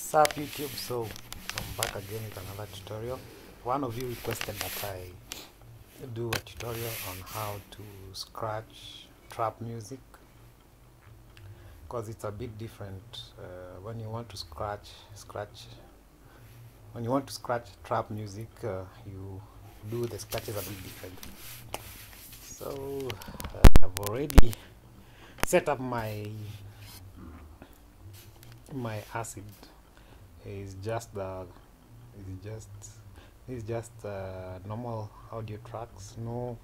Sup YouTube, so I'm back again with another tutorial. One of you requested that I do a tutorial on how to scratch trap music, because it's a bit different when you want to scratch trap music. You do the scratches a bit differently. So I've already set up my acid. It's just normal audio tracks, no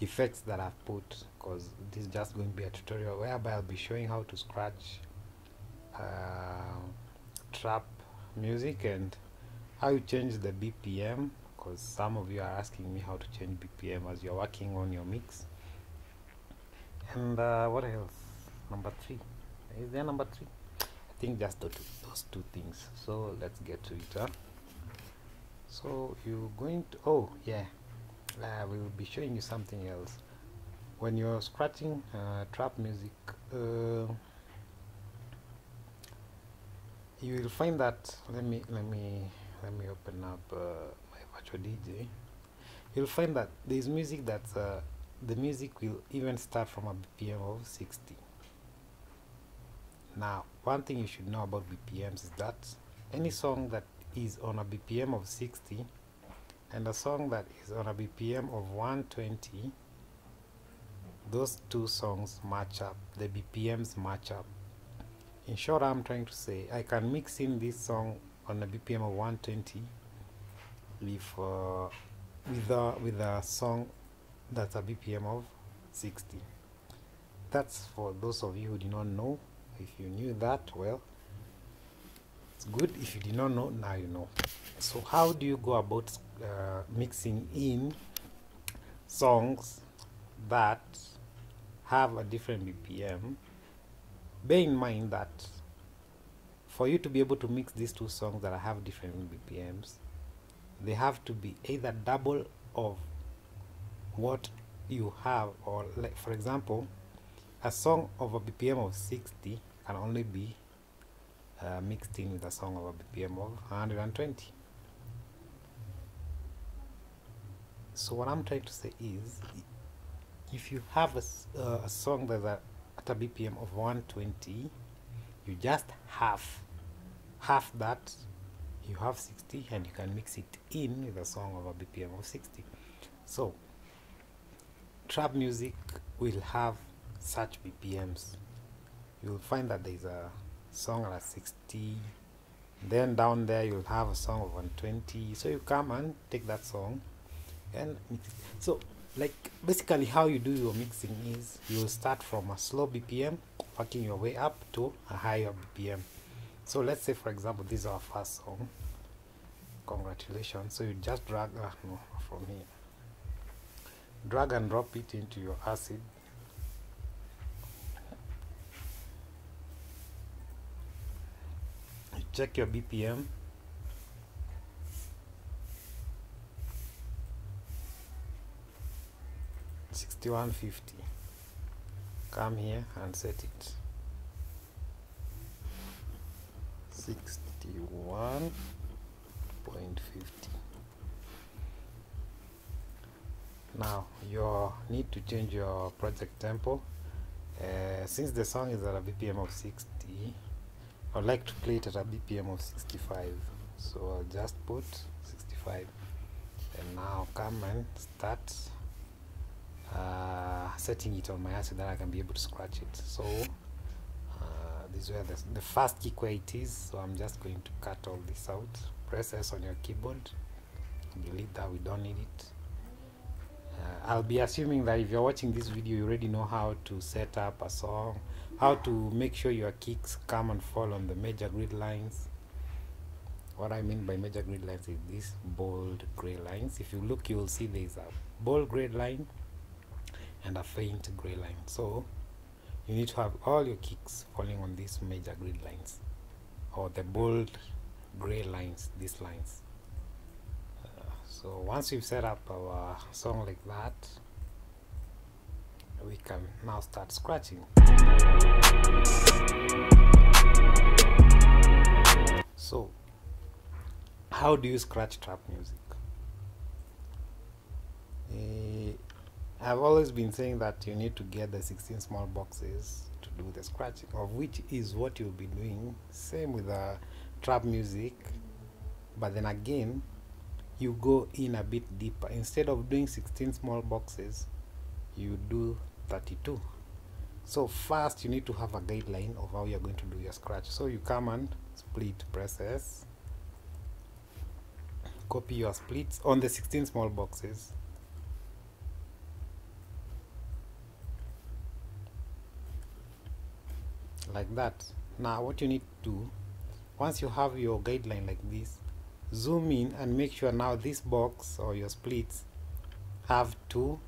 effects that I've put, because this is just going to be a tutorial whereby I'll be showing how to scratch trap music and how you change the BPM, because some of you are asking me how to change BPM as you're working on your mix. And what else? Number 3. Is there number 3? I think just those two things. So let's get to it. So you're going to, we will be showing you something else. When you're scratching trap music, you will find that, let me open up my virtual DJ. You'll find that there's music that's the music will even start from a BPM of 60. Now, one thing you should know about BPMs is that any song that is on a BPM of 60 and a song that is on a BPM of 120, those two songs match up, the BPMs match up. In short, I'm trying to say I can mix in this song on a BPM of 120 with a song that's a BPM of 60. That's for those of you who do not know. If you knew that, well, it's good. If you did not know, now you know. So how do you go about mixing in songs that have a different BPM? Bear in mind that for you to be able to mix these two songs that have different BPMs, they have to be either double of what you have, or like for example, a song of a BPM of 60 can only be mixed in with a song of a BPM of 120. So what I'm trying to say is, if you have a song that's at a BPM of 120, you just half that, you have 60, and you can mix it in with a song of a BPM of 60. So trap music will have such BPMs. You'll find that there's a song at 60, then down there you'll have a song of 120. So you come and take that song and mix it. So like basically how you do your mixing is, you'll start from a slow BPM, working your way up to a higher BPM. So let's say for example this is our first song. Congratulations. So you just drag from here, drag and drop it into your acid. Check your BPM. $61.50. Come here and set it. 61.50. Now you need to change your project tempo. Since the song is at a BPM of 60, I'd like to play it at a BPM of 65, so I'll just put 65 and now come and start setting it on my acid that I can be able to scratch it. So this is where the first kick where it is, so I'm just going to cut all this out. Press S on your keyboard, delete that, we don't need it. I'll be assuming that if you're watching this video you already know how to set up a song, how to make sure your kicks come and fall on the major grid lines. What I mean by major grid lines is these bold gray lines. If you look, you will see there's a bold gray line and a faint gray line. So you need to have all your kicks falling on these major grid lines, or the bold gray lines, these lines. So once we've set up our song like that, we can now start scratching. So How do you scratch trap music? I've always been saying that you need to get the 16 small boxes to do the scratching, of which is what you'll be doing. Same with the trap music, but then again you go in a bit deeper. Instead of doing 16 small boxes, you do 32. So first you need to have a guideline of how you're going to do your scratch. So you come and split, press S, copy your splits on the 16 small boxes, like that. Now what you need to do, once you have your guideline like this, zoom in and make sure now this box or your splits have two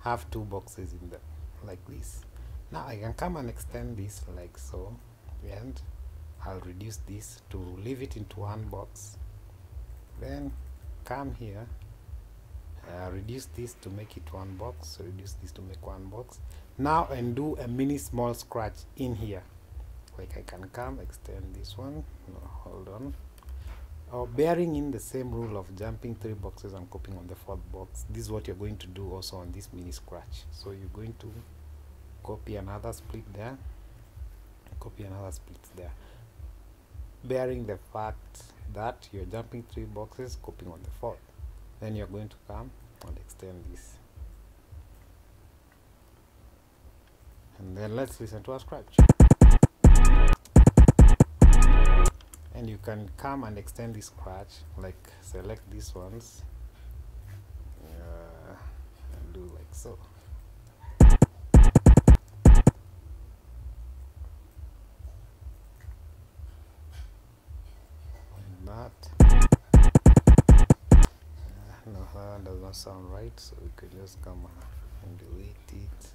boxes in them, like this. Now I can come and extend this like so, and I'll reduce this to leave it into one box. Then come here, reduce this to make it one box, reduce this to make one box. Now and do a mini small scratch in here. Like I can come extend this one, no, hold on, or bearing in the same rule of jumping 3 boxes and copying on the 4th box. This is what you're going to do also on this mini scratch. So you're going to copy another split there, copy another split there, bearing the fact that you're jumping 3 boxes, copying on the 4th. Then you're going to come and extend this, and then let's listen to a scratch. And you can come and extend this scratch, like select these ones and do like so. Like that. No, that does not sound right, so we could just come and delete it.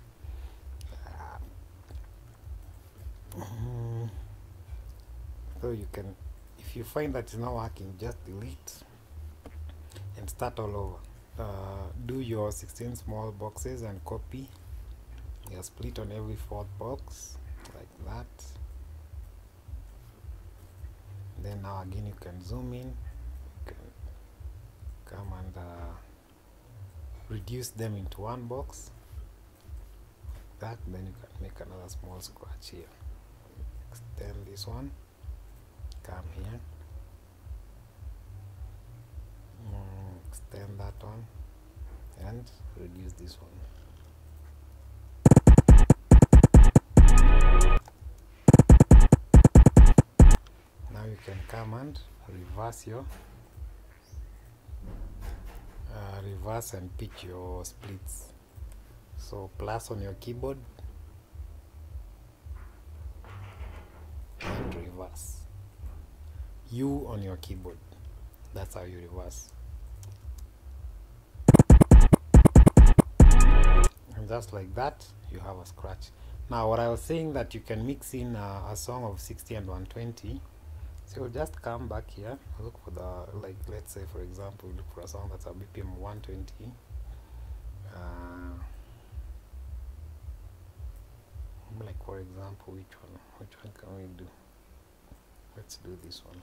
So you can, if you find that it's not working, just delete and start all over. Do your 16 small boxes and copy your split on every 4th box, like that. Then now again you can zoom in, you can come and reduce them into one box, like that. Then you can make another small scratch here, extend this one, come here, extend that one, and reduce this one. Now you can come and reverse your reverse and pitch your splits. So plus on your keyboard and reverse. U on your keyboard. That's how you reverse. And just like that, you have a scratch. Now what I was saying, that you can mix in a song of 60 and 120. So just come back here, look for the, like let's say for example, look for a song that's a BPM 120. Like for example, which one can we do? Let's do this one.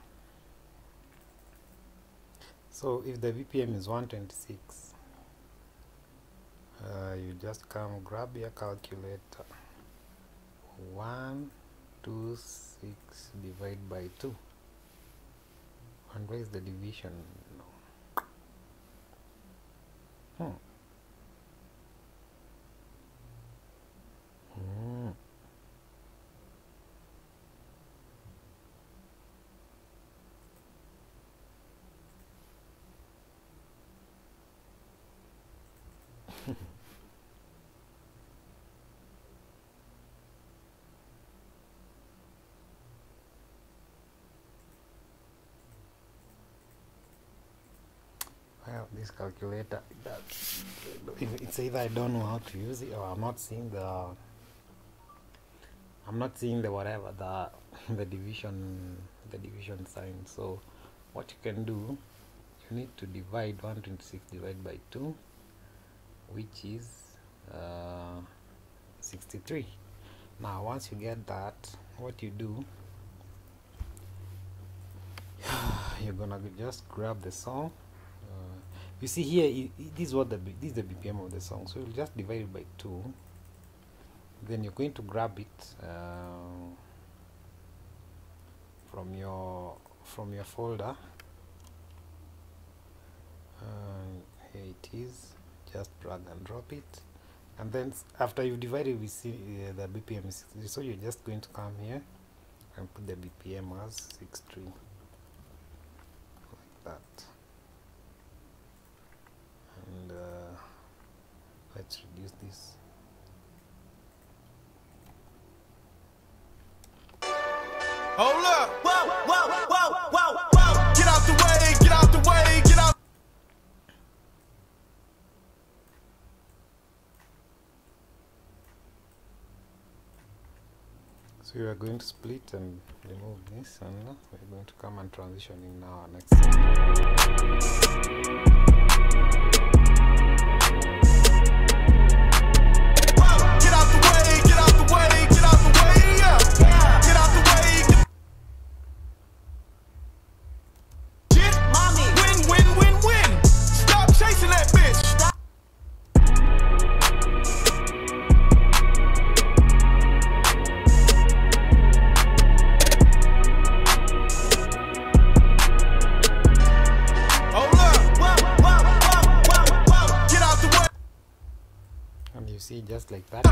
So if the BPM is 126, you just come grab your calculator. 126 divide by 2. And where is the division? No. Well, this calculator, it's either I don't know how to use it, or I'm not seeing the whatever, the division sign. So what you can do, you need to divide 126 divided by 2, which is 63. Now once you get that, what you do, you're gonna just grab the song. You see here, this is what this is the BPM of the song, so you'll just divide it by 2. Then you're going to grab it from your folder. Here it is. Just drag and drop it, and then after you've divided, we see the BPM is 63. So you're just going to come here and put the BPM as 63, like that. And let's reduce this. Hold up! Whoa, whoa, whoa, whoa, whoa! Get out the way! Get out the way! Get out! So we are going to split and remove this, and we're going to come and transition in now next. You see, just like that.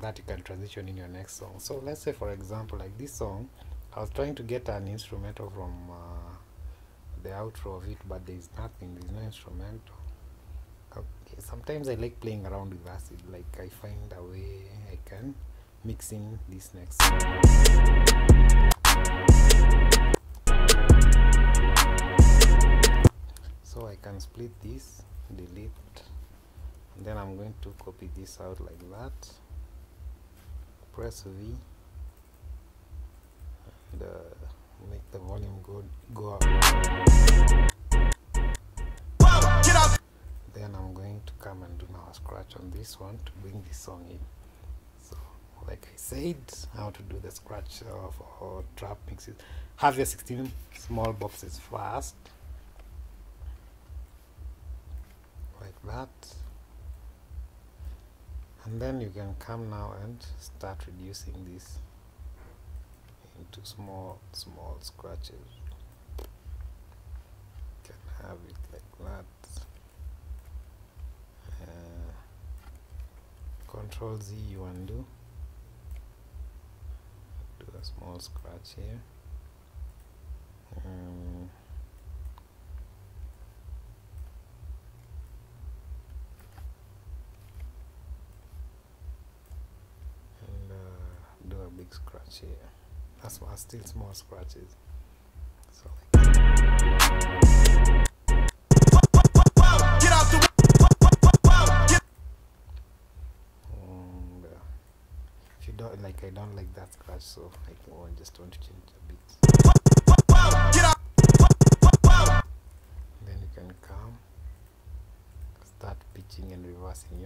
That you can transition in your next song. So let's say, for example, like this song, I was trying to get an instrumental from the outro of it, but there's nothing. There's no instrumental. Okay, sometimes I like playing around with acid. Like I find a way I can mix in this next song. So I can split this, delete, and then I'm going to copy this out like that, press V, and make the volume go up. Then I'm going to come and do now a scratch on this one to bring this song in. So like I said, how to do the scratch or trap mixes. Have your 16 small boxes first, like that, and then you can come now and start reducing this into small scratches. You can have it like that. Control Z, you undo, do a small scratch here. Do a big scratch here. That's why still small scratches. So if you don't like, I don't like that scratch, so I just want to change a bit. Then you can come, start pitching and reversing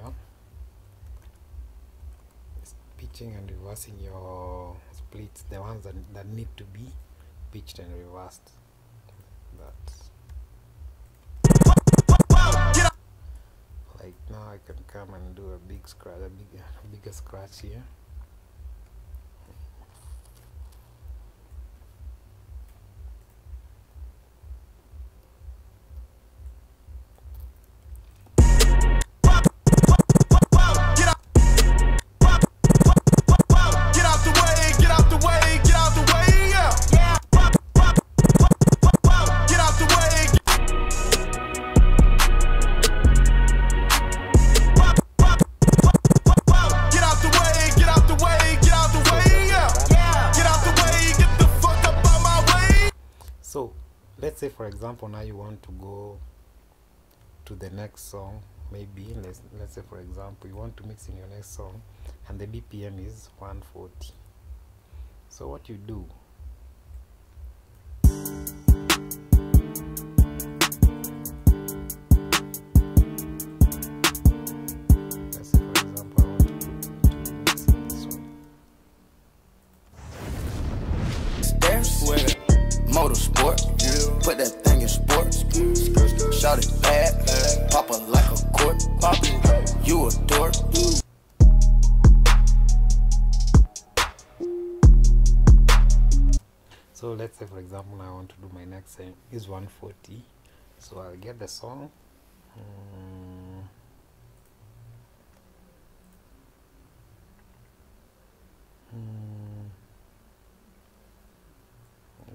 your splits, the ones that need to be pitched and reversed. Like now I can come and do a big scratch, a bigger scratch here. So let's say, for example, now you want to go to the next song. Maybe let's say, for example, you want to mix in your next song and the BPM is 140. So what you do, let's say, for example, I want to mix in this one. motorsport. Put that thing in sports. Shout it bad, pop it like a court. You a dork. So let's say, for example, I want to do my next thing is 140. So I'll get the song.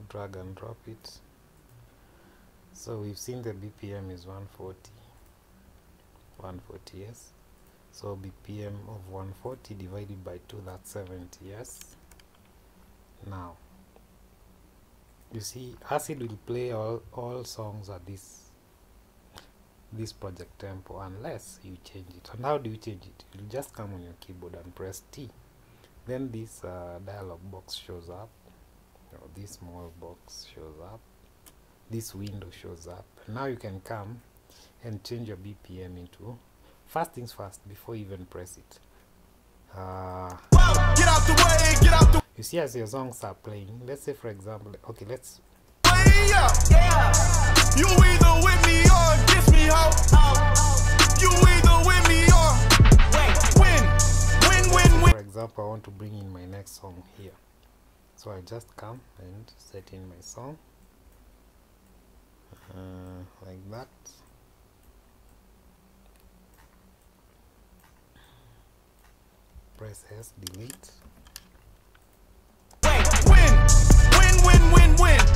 Drag and drop it. So we've seen the BPM is 140. 140, yes. So BPM of 140 divided by 2, that's 70, yes. Now you see, Acid will play all songs at this project tempo unless you change it. And how do you change it? You just come on your keyboard and press T. Then this dialog box shows up, or this small box shows up, this window shows up. Now you can come and change your BPM into, first things first, before you even press it. Get out the way, get out the way. You see, as your songs are playing, let's say, for example, okay, let's. Yeah. You either with me or against me, ho. You either with me or win. For example, I want to bring in my next song here. So I just come and set in my song like that. Press S, delete. Win.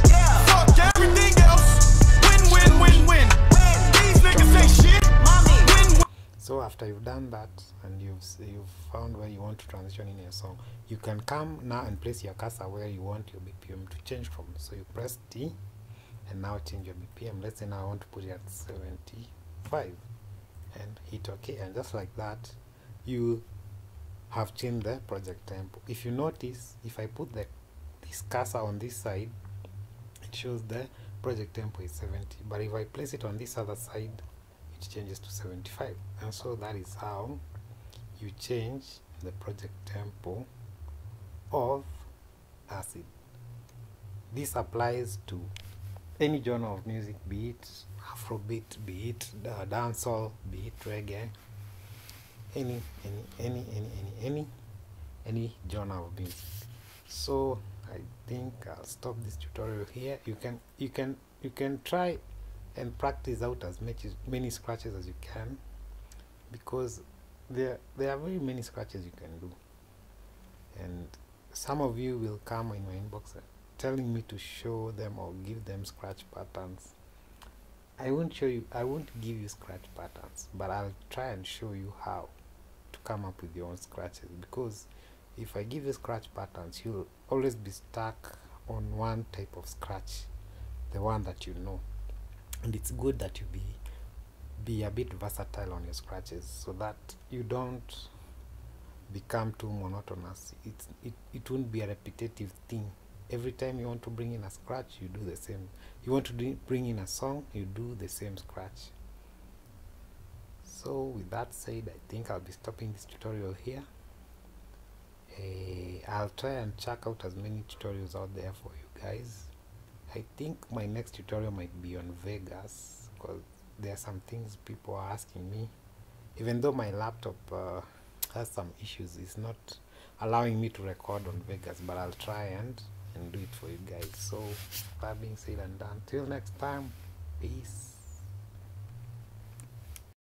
Yeah. Fuck everything else. Win. These niggas ain't shit. Win. So after you've done that and you've found where you want to transition in your song, you can come now and place your cursor where you want your BPM to change from. So you press T and now change your BPM. Let's say now I want to put it at 75 and hit OK, and just like that you have changed the project tempo. If you notice, if I put this cursor on this side, it shows the project tempo is 70, but if I place it on this other side, it changes to 75. And so that is how you change the project tempo of Acid. This applies to any genre of music, be it Afrobeat, be it dancehall, be it reggae, any genre of music. So I think I'll stop this tutorial here. You can try and practice out as many scratches as you can, because there are very many scratches you can do, and some of you will come in my inbox telling me to show them or give them scratch patterns. I won't give you scratch patterns, but I'll try and show you how to come up with your own scratches, because if I give you scratch patterns, you'll always be stuck on one type of scratch, the one that you know. And it's good that you be a bit versatile on your scratches, so that you don't become too monotonous. It won't be a repetitive thing. Every time you want to bring in a scratch, you do the same. You want to bring in a song, you do the same scratch. So with that said, I think I'll be stopping this tutorial here. I'll try and check out as many tutorials out there for you guys. I think my next tutorial might be on Vegas, because there are some things people are asking me. Even though my laptop has some issues, it's not allowing me to record on Vegas, but I'll try and do it for you guys. So that being said and done, till next time, peace.